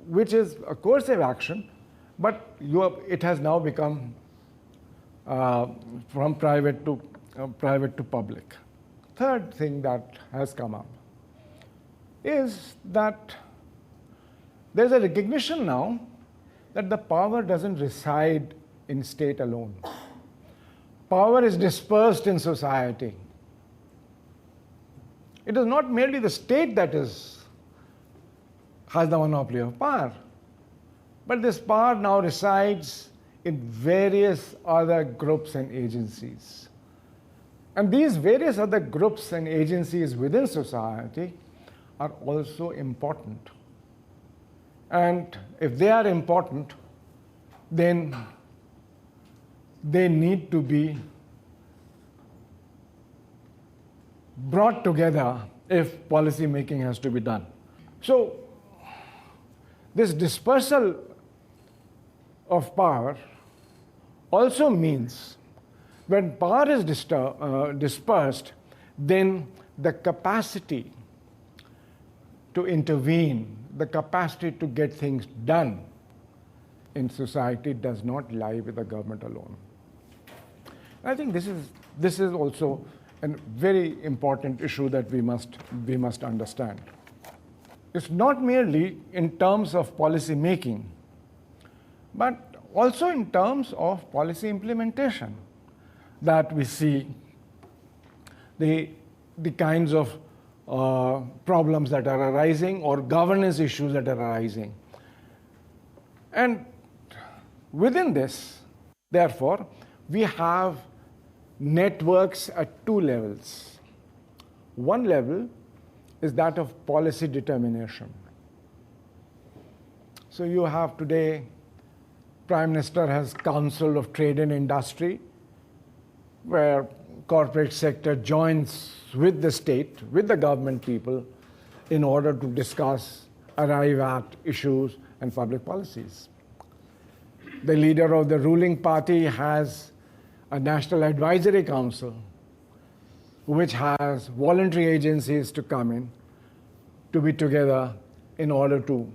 which is a coercive action, but it has now become from private to public. Third thing that has come up is that there's a recognition now that the power doesn't reside in state alone. Power is dispersed in society. It is not merely the state that has the monopoly of power, but this power now resides in various other groups and agencies. And these various other groups and agencies within society are also important. And if they are important, then they need to be brought together if policy making has to be done. So this dispersal of power also means when power is dispersed, then the capacity to intervene, the capacity to get things done in society does not lie with the government alone. I think this is also a very important issue that we must understand. It's not merely in terms of policy making, but also in terms of policy implementation that we see the kinds of problems that are arising or governance issues that are arising. And within this, therefore, we have networks at two levels. One level is that of policy determination. So you have today, Prime Minister has Council of Trade and Industry, where corporate sector joins with the state, with the government people, in order to discuss, arrive at issues and public policies. The leader of the ruling party has a National Advisory Council, which has voluntary agencies to come in, to be together in order to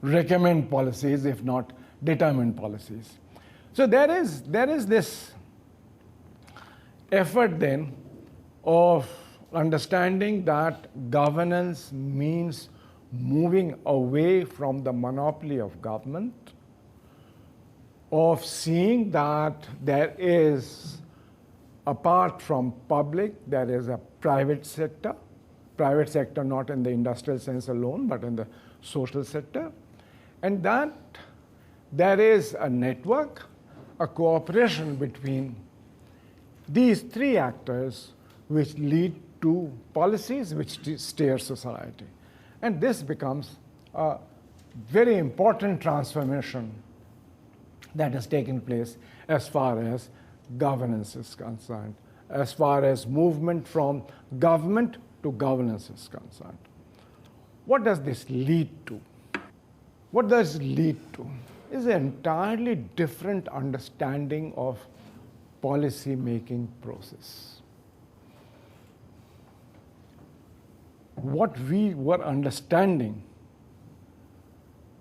recommend policies, if not determine policies. So there is this effort then of understanding that governance means moving away from the monopoly of government, of seeing that there is, apart from public, there is a private sector not in the industrial sense alone, but in the social sector, and that there is a network, a cooperation between these three actors which lead to policies which steer society. And this becomes a very important transformation that has taken place as far as governance is concerned, as far as movement from government to governance is concerned. What does this lead to? What does it lead to? Is an entirely different understanding of policy making process. What we were understanding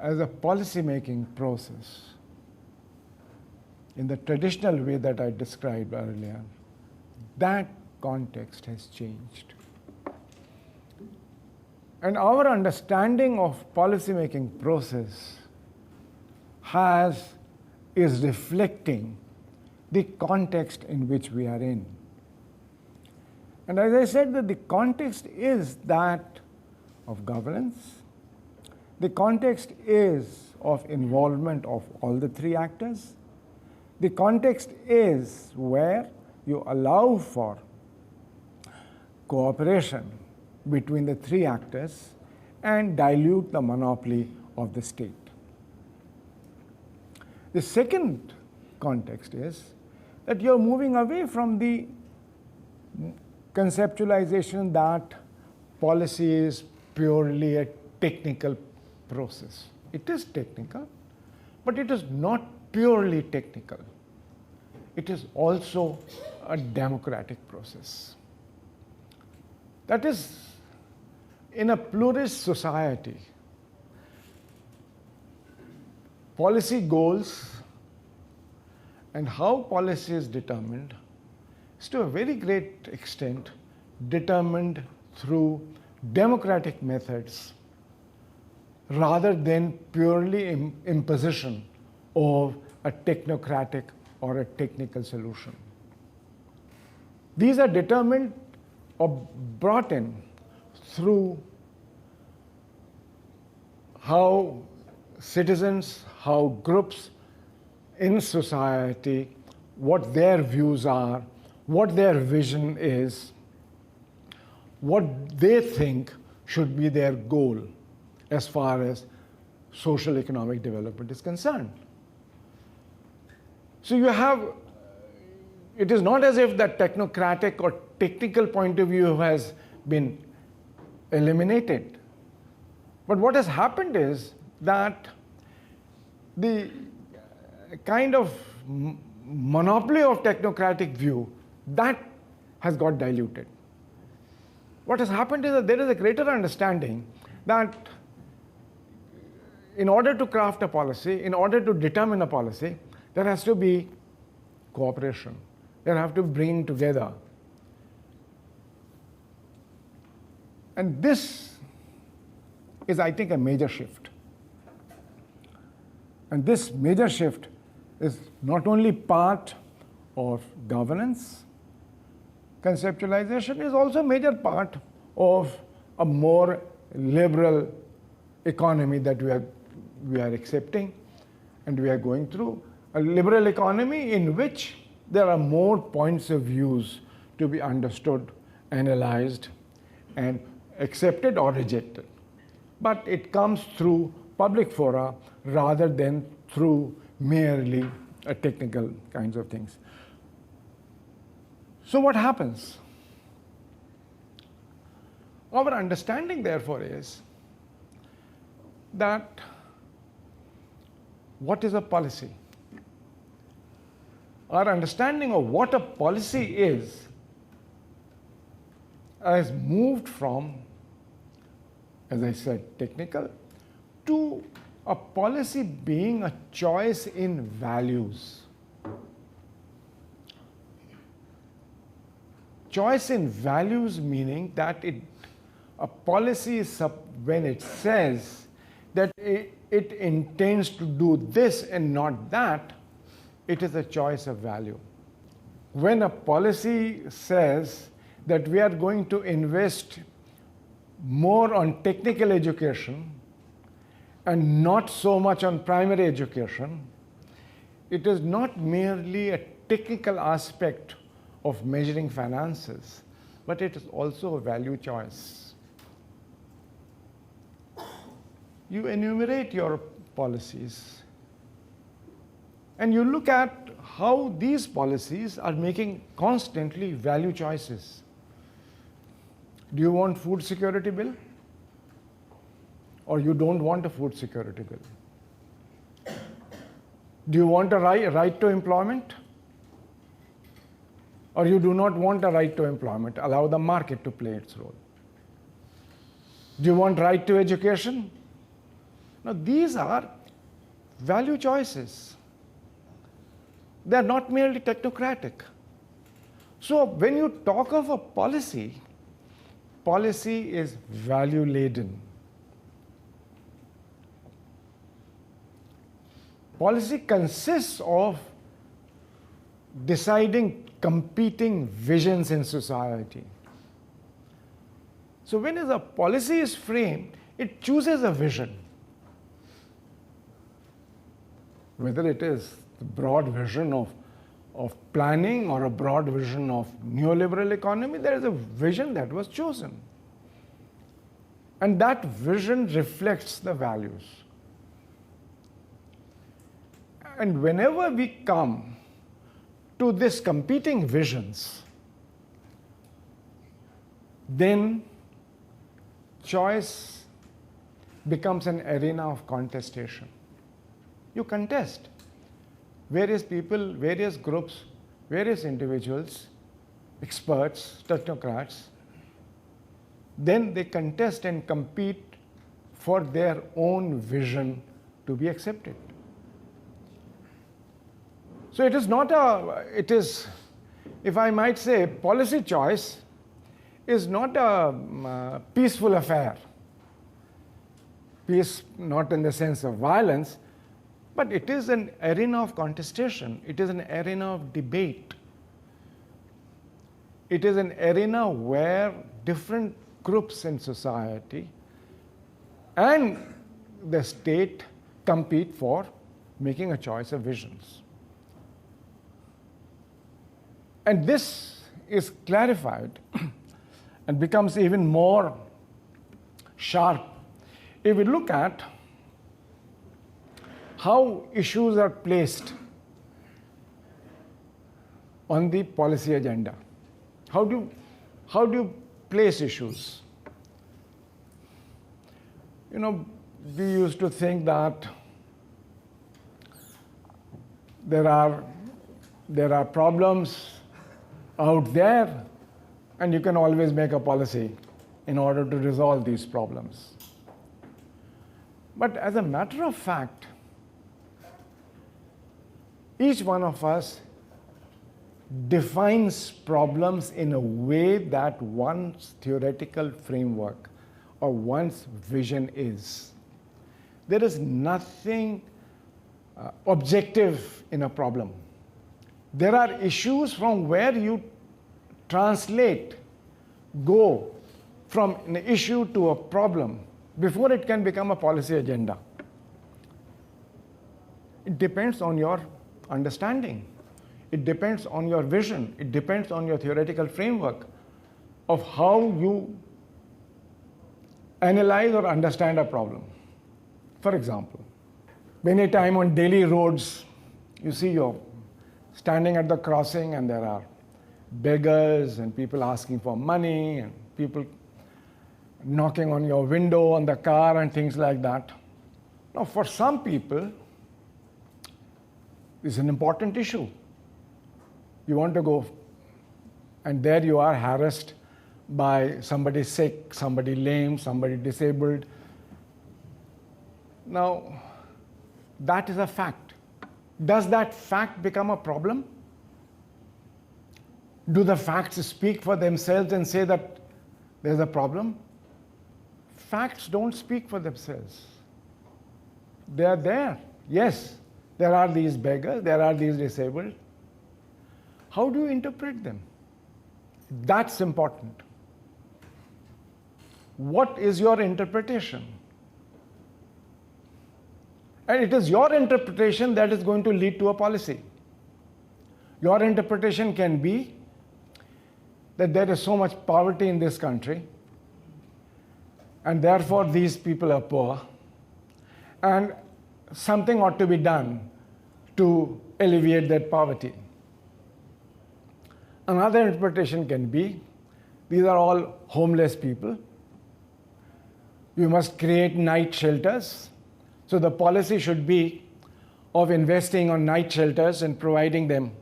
as a policy making process in the traditional way that I described earlier, that context has changed. And our understanding of policy-making process is reflecting the context in which we are in. And as I said, that the context is that of governance. The context is of involvement of all the three actors. The context is where you allow for cooperation between the three actors and dilute the monopoly of the state. The second context is that you're moving away from the conceptualization that policy is purely a technical process. It is technical, but it is not purely technical. It is also a democratic process. That is, in a pluralist society, policy goals and how policy is determined is to a very great extent determined through democratic methods rather than purely imposition of a technocratic or a technical solution. These are determined or brought in through how citizens, how groups in society, what their views are, what their vision is, what they think should be their goal as far as social economic development is concerned. So you have, it is not as if that technocratic or technical point of view has been eliminated. But what has happened is that the kind of monopoly of technocratic view, that has got diluted. What has happened is that there is a greater understanding that in order to craft a policy, in order to determine a policy, there has to be cooperation. There have to be bringing together. And this is, I think, a major shift. And this major shift is not only part of governance, conceptualization is also a major part of a more liberal economy that we are accepting and we are going through. A liberal economy in which there are more points of views to be understood, analyzed, and accepted or rejected. But it comes through public fora rather than through merely technical kinds of things. So what happens? Our understanding, therefore, is that what is a policy? Our understanding of what a policy is has moved from, as I said, technical, to a policy being a choice in values. Choice in values meaning that a policy is when it says that it intends to do this and not that, it is a choice of value. When a policy says that we are going to invest more on technical education and not so much on primary education, it is not merely a technical aspect of measuring finances, but it is also a value choice. You enumerate your policies and you look at how these policies are making constantly value choices. Do you want food security bill? Or you don't want a food security bill? Do you want a right to employment? Or you do not want a right to employment? Allow the market to play its role. Do you want right to education? Now, these are value choices. They are not merely technocratic. So when you talk of a policy, policy is value-laden. Policy consists of deciding competing visions in society. So when a policy is framed, it chooses a vision. Whether it is the broad vision of planning or a broad vision of neoliberal economy, there is a vision that was chosen. And that vision reflects the values. And whenever we come to these competing visions, then choice becomes an arena of contestation. You contest. Various people, various groups, various individuals, experts, technocrats, then they contest and compete for their own vision to be accepted. So it is not it is, if I might say, policy choice is not a peaceful affair. Peace not in the sense of violence, but it is an arena of contestation. It is an arena of debate. It is an arena where different groups in society and the state compete for making a choice of visions. And this is clarified and becomes even more sharp if we look at how issues are placed on the policy agenda. How do you place issues? You know, we used to think that there are problems out there, and you can always make a policy in order to resolve these problems. But as a matter of fact, each one of us defines problems in a way that one's theoretical framework or one's vision is. There is nothing objective in a problem. There are issues from where you go from an issue to a problem before it can become a policy agenda. It depends on your understanding. It depends on your vision. It depends on your theoretical framework of how you analyze or understand a problem. For example, many times on daily roads, you see you're standing at the crossing and there are beggars and people asking for money and people knocking on your window on the car and things like that. Now, for some people, it's an important issue. You want to go, and there you are harassed by somebody sick, somebody lame, somebody disabled. Now, that is a fact. Does that fact become a problem? Do the facts speak for themselves and say that there's a problem? Facts don't speak for themselves. They are there. Yes, there are these beggars, there are these disabled. How do you interpret them? That's important. What is your interpretation? And it is your interpretation that is going to lead to a policy. Your interpretation can be that there is so much poverty in this country, and therefore these people are poor, and something ought to be done to alleviate that poverty. Another interpretation can be, these are all homeless people. You must create night shelters. So the policy should be of investing on night shelters and providing them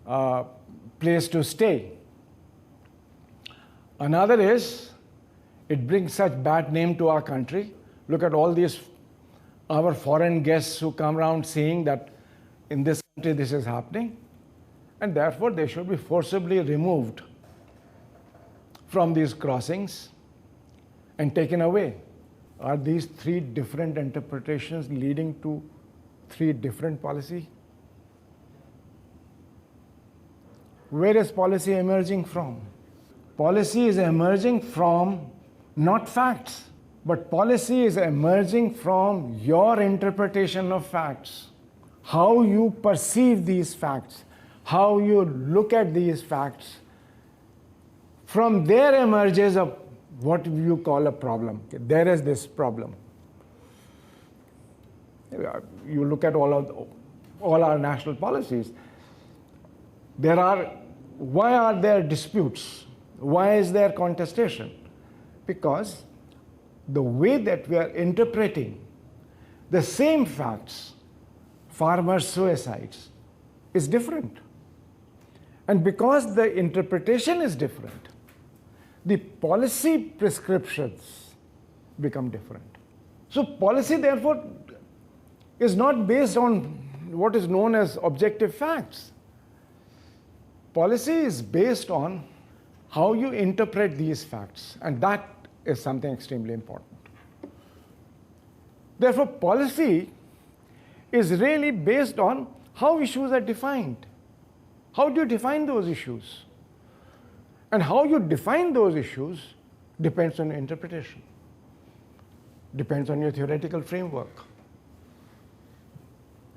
a place to stay. Another is, it brings such bad name to our country. Look at all these, our foreign guests who come around saying that in this country this is happening, and therefore they should be forcibly removed from these crossings and taken away. Are these three different interpretations leading to three different policies? Where is policy emerging from? Policy is emerging from not facts, but policy is emerging from your interpretation of facts. How you perceive these facts, how you look at these facts. From there emerges what you call a problem. There is this problem. You look at all our national policies. Why are there disputes? Why is there contestation? Because the way that we are interpreting the same facts, farmer suicides, is different. And because the interpretation is different, the policy prescriptions become different. So policy, therefore, is not based on what is known as objective facts. Policy is based on how you interpret these facts, and that is something extremely important. Therefore, policy is really based on how issues are defined. How do you define those issues? And how you define those issues depends on your interpretation, depends on your theoretical framework,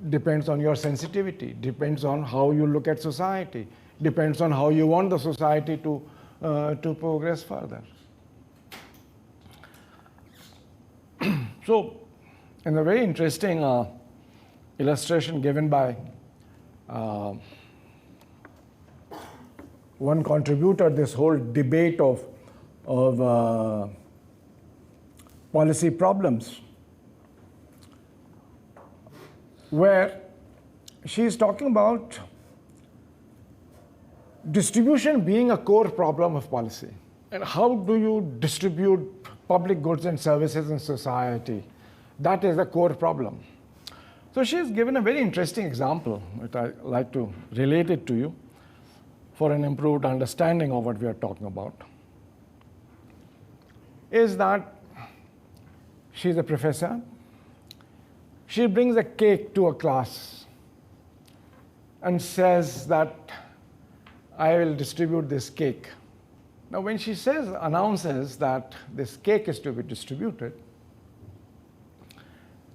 depends on your sensitivity, depends on how you look at society, depends on how you want the society to progress further. So, in a very interesting illustration given by one contributor, this whole debate of policy problems, where she is talking about distribution being a core problem of policy. And how do you distribute public goods and services in society? That is the core problem. So she has given a very interesting example, which I'd like to relate it to you for an improved understanding of what we are talking about. Is that she's a professor. She brings a cake to a class and says that I will distribute this cake. Now, when she announces that this cake is to be distributed,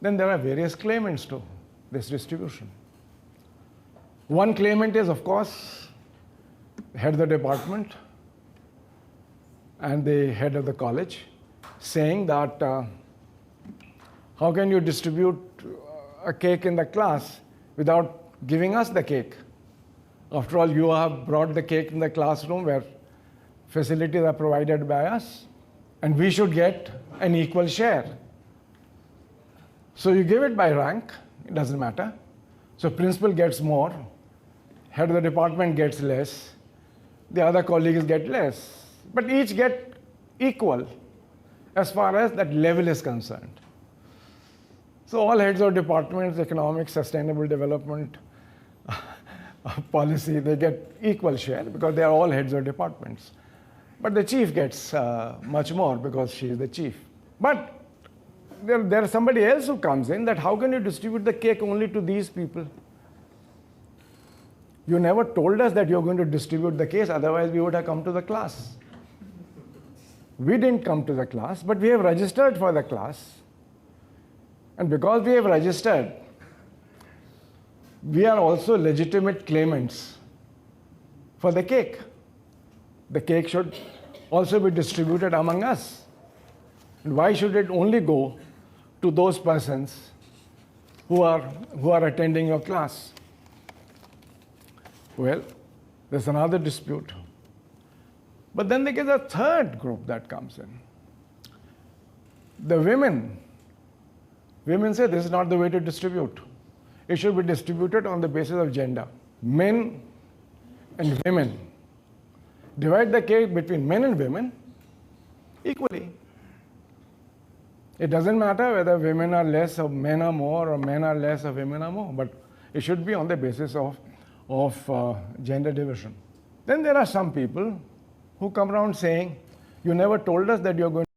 then there are various claimants to this distribution. One claimant is, of course, the head of the department and the head of the college, saying that how can you distribute a cake in the class without giving us the cake? After all, you have brought the cake in the classroom where facilities are provided by us, and we should get an equal share. So you give it by rank, it doesn't matter. So principal gets more, head of the department gets less, the other colleagues get less, but each get equal as far as that level is concerned. So all heads of departments, economic, sustainable development, policy, they get equal share because they are all heads of departments. But the chief gets much more because she is the chief. But there is somebody else who comes in that how can you distribute the cake only to these people? You never told us that you're going to distribute the cake, otherwise we would have come to the class. We didn't come to the class, but we have registered for the class. And because we have registered, we are also legitimate claimants for the cake. The cake should also be distributed among us. And why should it only go to those persons who are attending your class? Well, there's another dispute. But then there is a third group that comes in. The women. Women say this is not the way to distribute. It should be distributed on the basis of gender. Men and women. Divide the cake between men and women equally. It doesn't matter whether women are less or men are more, or men are less or women are more, but it should be on the basis of gender division. Then there are some people who come around saying, you never told us that you're going